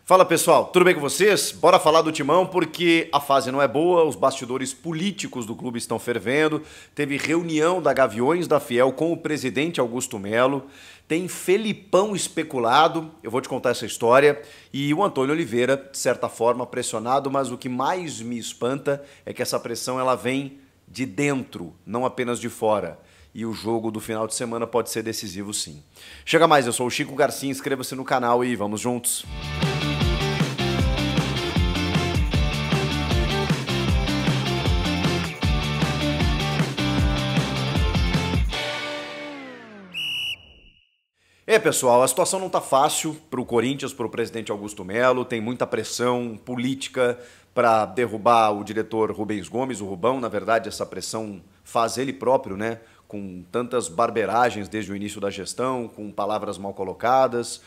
Fala pessoal, tudo bem com vocês? Bora falar do Timão porque a fase não é boa, os bastidores políticos do clube estão fervendo, teve reunião da Gaviões da Fiel com o presidente Augusto Melo, tem Felipão especulado, eu vou te contar essa história, e o Antônio Oliveira, de certa forma, pressionado, mas o que mais me espanta é que essa pressão ela vem de dentro, não apenas de fora. E o jogo do final de semana pode ser decisivo sim. Chega mais, eu sou o Chico Garcia, inscreva-se no canal e vamos juntos. Pessoal, a situação não está fácil para o Corinthians, para o presidente Augusto Melo, tem muita pressão política para derrubar o diretor Rubens Gomes, o Rubão, na verdade essa pressão faz ele próprio, né? Com tantas barbeiragens desde o início da gestão, com palavras mal colocadas,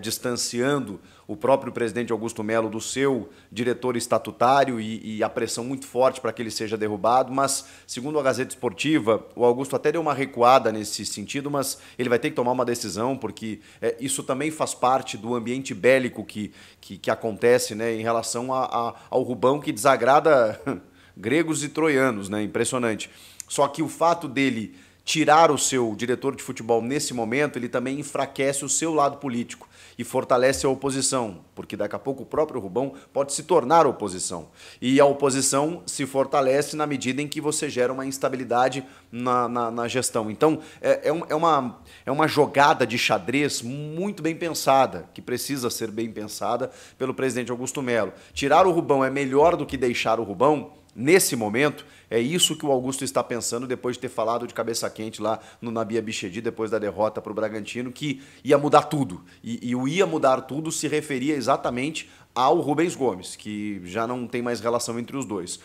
distanciando o próprio presidente Augusto Melo do seu diretor estatutário e a pressão muito forte para que ele seja derrubado, mas, segundo a Gazeta Esportiva, o Augusto até deu uma recuada nesse sentido, mas ele vai ter que tomar uma decisão, porque isso também faz parte do ambiente bélico que acontece, né, em relação ao Rubão, que desagrada gregos e troianos, né, impressionante. Só que o fato dele tirar o seu diretor de futebol nesse momento, ele também enfraquece o seu lado político e fortalece a oposição, porque daqui a pouco o próprio Rubão pode se tornar oposição. E a oposição se fortalece na medida em que você gera uma instabilidade na gestão. Então, é uma jogada de xadrez muito bem pensada, que precisa ser bem pensada pelo presidente Augusto Melo. Tirar o Rubão é melhor do que deixar o Rubão. Nesse momento, é isso que o Augusto está pensando depois de ter falado de cabeça quente lá no Nabi Abichedi, depois da derrota para o Bragantino, que ia mudar tudo. E o ia mudar tudo se referia exatamente ao Rubens Gomes, que já não tem mais relação entre os dois.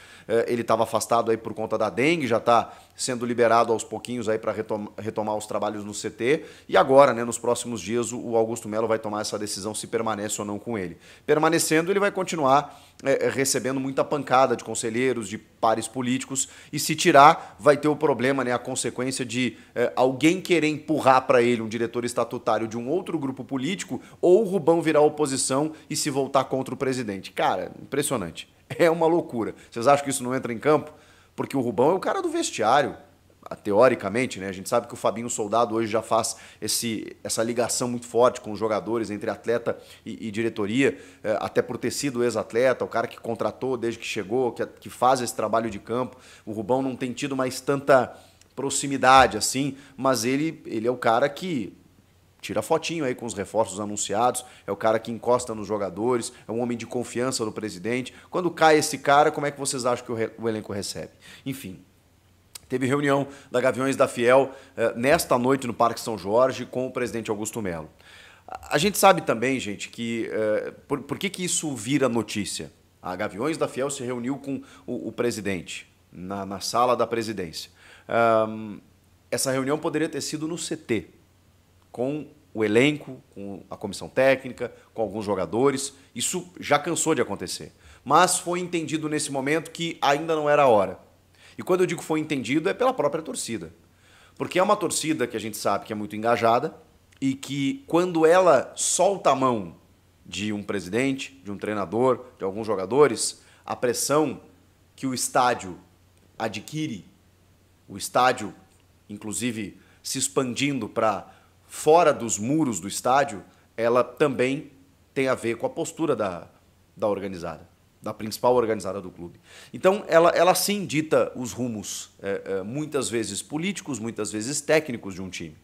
Ele estava afastado aí por conta da dengue, já está sendo liberado aos pouquinhos aí para retomar os trabalhos no CT, e agora, né, nos próximos dias, o Augusto Melo vai tomar essa decisão se permanece ou não com ele. Permanecendo, ele vai continuar recebendo muita pancada de conselheiros, de pares políticos, e se tirar, vai ter o problema, né, a consequência de alguém querer empurrar para ele um diretor estatutário de um outro grupo político, ou o Rubão virar oposição e se voltar contra o presidente. Cara, impressionante. É uma loucura. Vocês acham que isso não entra em campo? Porque o Rubão é o cara do vestiário, teoricamente, né? A gente sabe que o Fabinho Soldado hoje já faz essa ligação muito forte com os jogadores, entre atleta e diretoria, até por ter sido ex-atleta, o cara que contratou desde que chegou, que faz esse trabalho de campo. O Rubão não tem tido mais tanta proximidade assim, mas ele é o cara que tira fotinho aí com os reforços anunciados, é o cara que encosta nos jogadores, é um homem de confiança do presidente. Quando cai esse cara, como é que vocês acham que o elenco recebe? Enfim, teve reunião da Gaviões da Fiel nesta noite no Parque São Jorge com o presidente Augusto Melo. A gente sabe também, gente, que por que isso vira notícia? A Gaviões da Fiel se reuniu com o presidente na sala da presidência. Essa reunião poderia ter sido no CT, com o elenco, com a comissão técnica, com alguns jogadores. Isso já cansou de acontecer. Mas foi entendido nesse momento que ainda não era a hora. E quando eu digo foi entendido, é pela própria torcida. Porque é uma torcida que a gente sabe que é muito engajada e que quando ela solta a mão de um presidente, de um treinador, de alguns jogadores, a pressão que o estádio adquire, o estádio, inclusive, se expandindo para fora dos muros do estádio, ela também tem a ver com a postura da organizada, da principal organizada do clube. Então, ela sim dita os rumos, muitas vezes políticos, muitas vezes técnicos de um time.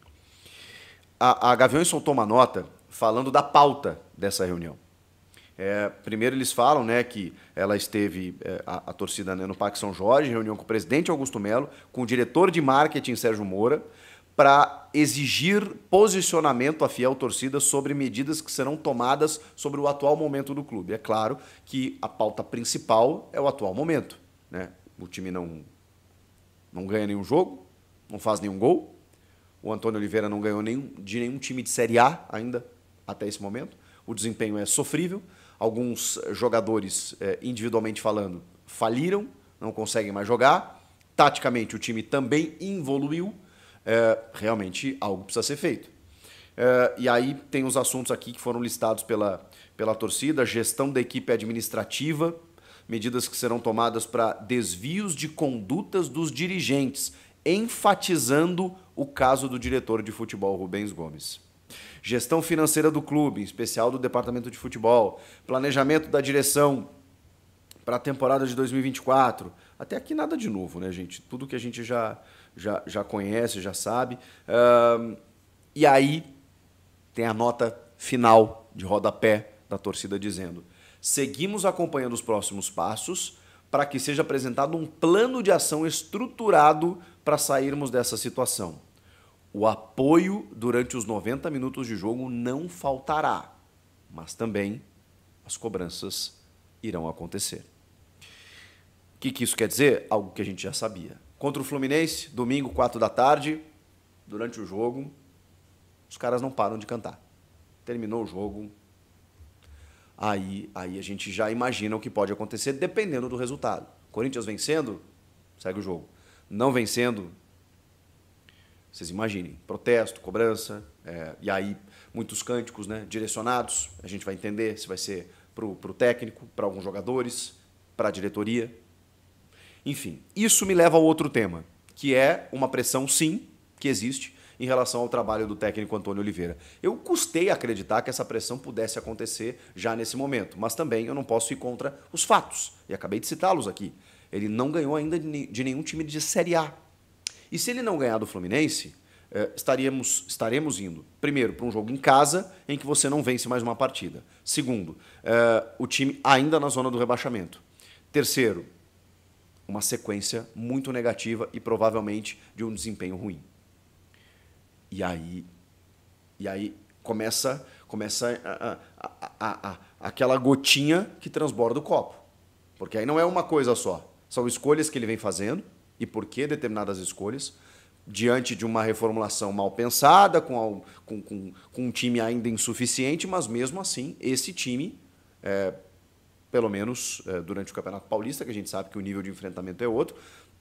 A Gaviões soltou uma nota falando da pauta dessa reunião. Primeiro eles falam, né, que ela esteve, a torcida, né, no Parque São Jorge, reunião com o presidente Augusto Melo, com o diretor de marketing Sérgio Moura, para exigir posicionamento à fiel torcida sobre medidas que serão tomadas sobre o atual momento do clube. É claro que a pauta principal é o atual momento, né? O time não ganha nenhum jogo, não faz nenhum gol. O Antônio Oliveira não ganhou de nenhum time de Série A ainda até esse momento. O desempenho é sofrível. Alguns jogadores, individualmente falando, faliram, não conseguem mais jogar. Taticamente, o time também involuiu. Realmente algo precisa ser feito. E aí tem os assuntos aqui que foram listados pela torcida: gestão da equipe administrativa, medidas que serão tomadas para desvios de condutas dos dirigentes, enfatizando o caso do diretor de futebol Rubens Gomes. Gestão financeira do clube, em especial do departamento de futebol, planejamento da direção para a temporada de 2024. Até aqui nada de novo, né, gente? Tudo que a gente já conhece, já sabe. E aí tem a nota final de rodapé da torcida dizendo: seguimos acompanhando os próximos passos para que seja apresentado um plano de ação estruturado para sairmos dessa situação. O apoio durante os 90 minutos de jogo não faltará, mas também as cobranças irão acontecer. O que isso quer dizer? Algo que a gente já sabia. Contra o Fluminense, domingo, 4 da tarde, durante o jogo, os caras não param de cantar. Terminou o jogo, aí a gente já imagina o que pode acontecer dependendo do resultado. Corinthians vencendo, segue o jogo. Não vencendo, vocês imaginem, protesto, cobrança, e aí muitos cânticos, né, direcionados. A gente vai entender se vai ser para o técnico, para alguns jogadores, para a diretoria. Enfim, isso me leva ao outro tema, que é uma pressão, sim, que existe em relação ao trabalho do técnico Antônio Oliveira. Eu custei acreditar que essa pressão pudesse acontecer já nesse momento, mas também eu não posso ir contra os fatos, e acabei de citá-los aqui. Ele não ganhou ainda de nenhum time de Série A. E se ele não ganhar do Fluminense, estaremos indo, primeiro, para um jogo em casa, em que você não vence mais uma partida. Segundo, o time ainda na zona do rebaixamento. Terceiro, uma sequência muito negativa e provavelmente de um desempenho ruim. E aí começa aquela gotinha que transborda o copo. Porque aí não é uma coisa só. São escolhas que ele vem fazendo e por que determinadas escolhas, diante de uma reformulação mal pensada, com um time ainda insuficiente, mas mesmo assim, esse time, pelo menos durante o Campeonato Paulista, que a gente sabe que o nível de enfrentamento é outro,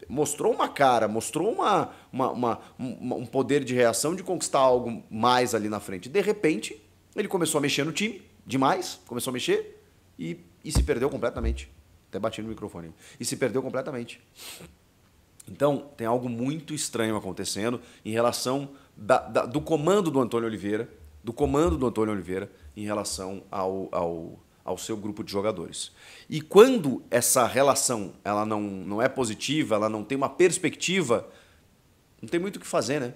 mostrou uma cara, mostrou um poder de reação de conquistar algo mais ali na frente. De repente, ele começou a mexer no time, demais, começou a mexer e se perdeu completamente. Até bati no microfone. E se perdeu completamente. Então, tem algo muito estranho acontecendo em relação do comando do Antônio Oliveira, em relação ao seu grupo de jogadores. E quando essa relação ela não é positiva, ela não tem uma perspectiva, não tem muito o que fazer, né?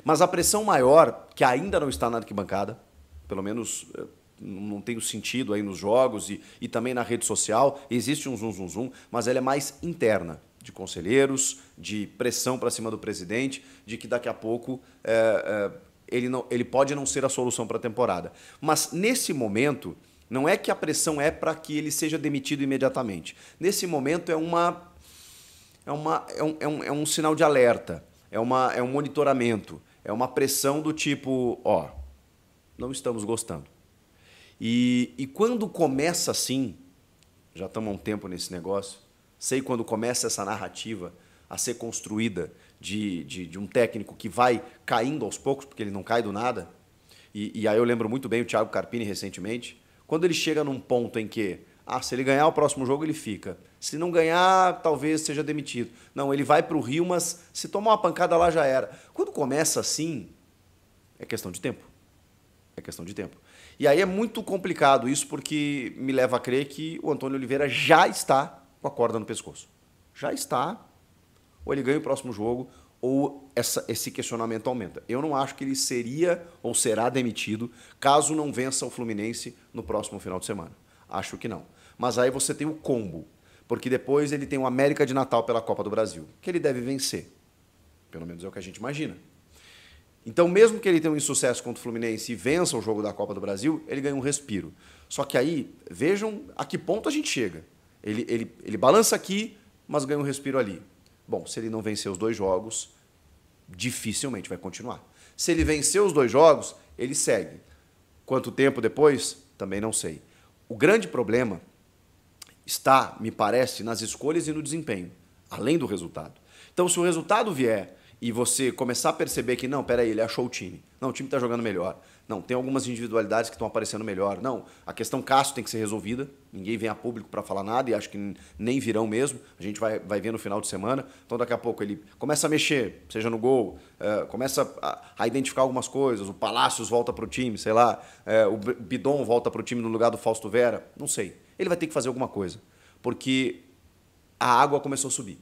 Mas a pressão maior, que ainda não está na arquibancada, pelo menos não tem o sentido aí nos jogos e também na rede social, existe um zum, mas ela é mais interna, de conselheiros, de pressão para cima do presidente, de que daqui a pouco ele pode não ser a solução para a temporada. Mas nesse momento, não é que a pressão é para que ele seja demitido imediatamente. Nesse momento é um sinal de alerta, é um monitoramento, é uma pressão do tipo, não estamos gostando. E quando começa assim, já estamos há um tempo nesse negócio, sei quando começa essa narrativa a ser construída de um técnico que vai caindo aos poucos, porque ele não cai do nada, e aí eu lembro muito bem o Thiago Carpini recentemente, quando ele chega num ponto em que, se ele ganhar o próximo jogo, ele fica. Se não ganhar, talvez seja demitido. Não, ele vai para o Rio, mas se tomar uma pancada lá, já era. Quando começa assim, é questão de tempo. É questão de tempo. E aí é muito complicado isso, porque me leva a crer que o Antônio Oliveira já está com a corda no pescoço. Já está. Ou ele ganha o próximo jogo, ou esse questionamento aumenta. Eu não acho que ele seria ou será demitido caso não vença o Fluminense no próximo final de semana. Acho que não. Mas aí você tem o combo, porque depois ele tem o América de Natal pela Copa do Brasil, que ele deve vencer. Pelo menos é o que a gente imagina. Então, mesmo que ele tenha um insucesso contra o Fluminense e vença o jogo da Copa do Brasil, ele ganha um respiro. Só que aí, vejam a que ponto a gente chega. Ele balança aqui, mas ganha um respiro ali. Bom, se ele não vencer os 2 jogos, dificilmente vai continuar. Se ele vencer os 2 jogos, ele segue. Quanto tempo depois? Também não sei. O grande problema está, me parece, nas escolhas e no desempenho, além do resultado. Então, se o resultado vier e você começar a perceber que, não, peraí, ele achou o time. Não, o time está jogando melhor. Não, tem algumas individualidades que estão aparecendo melhor. Não, a questão Cássio tem que ser resolvida. Ninguém vem a público para falar nada e acho que nem virão mesmo. A gente vai ver no final de semana. Então, daqui a pouco ele começa a mexer, seja no gol, começa a identificar algumas coisas. O Palácios volta para o time, sei lá. O Bidon volta para o time no lugar do Fausto Vera. Não sei. Ele vai ter que fazer alguma coisa. Porque a água começou a subir.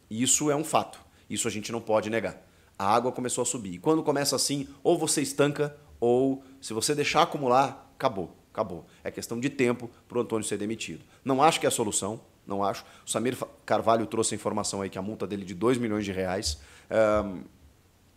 E isso é um fato. Isso a gente não pode negar. A água começou a subir. E quando começa assim, ou você estanca, ou se você deixar acumular, acabou. Acabou. É questão de tempo para o Antônio ser demitido. Não acho que é a solução, não acho. O Samir Carvalho trouxe a informação aí que a multa dele é de 2 milhões de reais.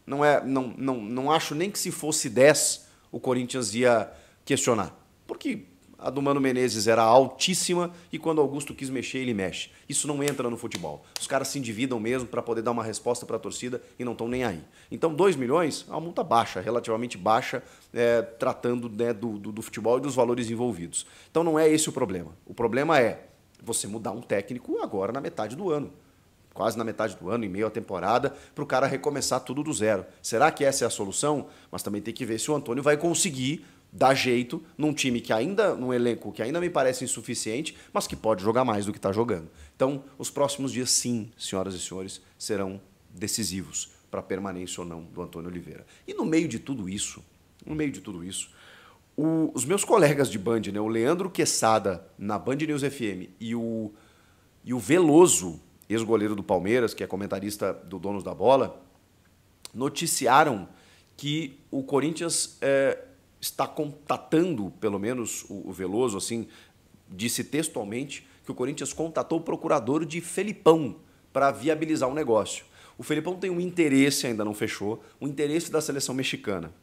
Não acho nem que se fosse 10, o Corinthians ia questionar. Porque a do Mano Menezes era altíssima e quando o Augusto quis mexer, ele mexe. Isso não entra no futebol. Os caras se endividam mesmo para poder dar uma resposta para a torcida e não estão nem aí. Então, 2 milhões é uma multa baixa, relativamente baixa, tratando, né, do futebol e dos valores envolvidos. Então, não é esse o problema. O problema é você mudar um técnico agora na metade do ano. Quase na metade do ano, em meio à temporada, para o cara recomeçar tudo do zero. Será que essa é a solução? Mas também tem que ver se o Antônio vai conseguir dar jeito num time que ainda, num elenco que ainda me parece insuficiente, mas que pode jogar mais do que está jogando. Então, os próximos dias, sim, senhoras e senhores, serão decisivos para a permanência ou não do Antônio Oliveira. E no meio de tudo isso, os meus colegas de Band, né, o Leandro Quesada, na Band News FM, e o Veloso, ex-goleiro do Palmeiras, que é comentarista do Donos da Bola, noticiaram que o Corinthians está contatando, pelo menos o Veloso, assim, disse textualmente que o Corinthians contatou o procurador de Felipão para viabilizar o negócio. O Felipão tem um interesse, ainda não fechou, um interesse da seleção mexicana.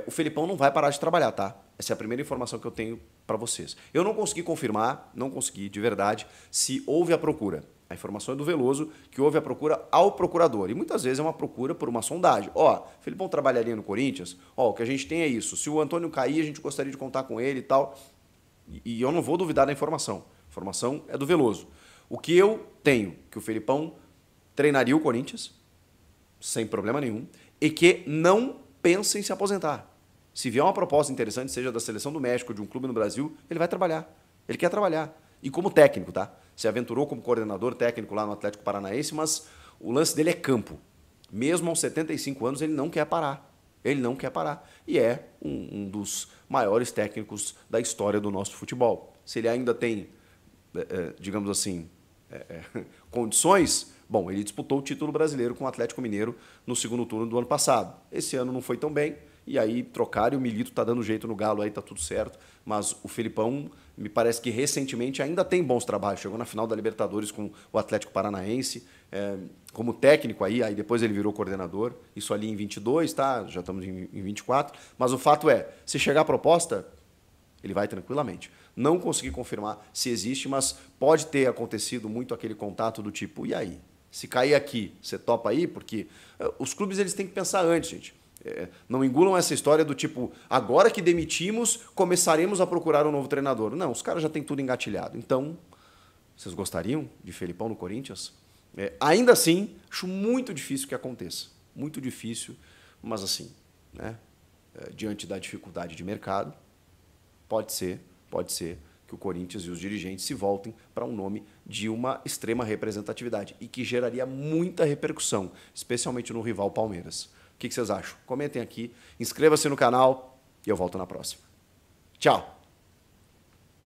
O Felipão não vai parar de trabalhar, tá? Essa é a primeira informação que eu tenho para vocês. Eu não consegui confirmar, não consegui, de verdade, se houve a procura. A informação é do Veloso, que houve a procura ao procurador. E muitas vezes é uma procura por uma sondagem. Ó, Felipão trabalharia no Corinthians? Ó, o que a gente tem é isso. Se o Antônio cair, a gente gostaria de contar com ele e tal. E eu não vou duvidar da informação. A informação é do Veloso. O que eu tenho, que o Felipão treinaria o Corinthians, sem problema nenhum, e que não pensa em se aposentar. Se vier uma proposta interessante, seja da Seleção do México, de um clube no Brasil, ele vai trabalhar. Ele quer trabalhar. E como técnico, tá? Se aventurou como coordenador técnico lá no Atlético Paranaense, mas o lance dele é campo. Mesmo aos 75 anos, ele não quer parar. Ele não quer parar. E é um dos maiores técnicos da história do nosso futebol. Se ele ainda tem, digamos assim, condições, bom, ele disputou o título brasileiro com o Atlético Mineiro no segundo turno do ano passado. Esse ano não foi tão bem, e aí trocaram e o Milito tá dando jeito no Galo, aí tá tudo certo. Mas o Felipão, me parece que recentemente ainda tem bons trabalhos. Chegou na final da Libertadores com o Atlético Paranaense, como técnico aí depois ele virou coordenador. Isso ali em 22, tá? Já estamos em 24. Mas o fato é, se chegar a proposta, ele vai tranquilamente. Não consegui confirmar se existe, mas pode ter acontecido muito aquele contato do tipo, e aí? Se cair aqui, você topa aí? Porque os clubes eles têm que pensar antes, gente. Não engulam essa história do tipo, agora que demitimos, começaremos a procurar um novo treinador. Não, os caras já têm tudo engatilhado. Então, vocês gostariam de Felipão no Corinthians? Ainda assim, acho muito difícil que aconteça. Muito difícil, mas assim, né? Diante da dificuldade de mercado, pode ser que o Corinthians e os dirigentes se voltem para um nome de uma extrema representatividade e que geraria muita repercussão, especialmente no rival Palmeiras. O que vocês acham? Comentem aqui, inscreva-se no canal e eu volto na próxima. Tchau!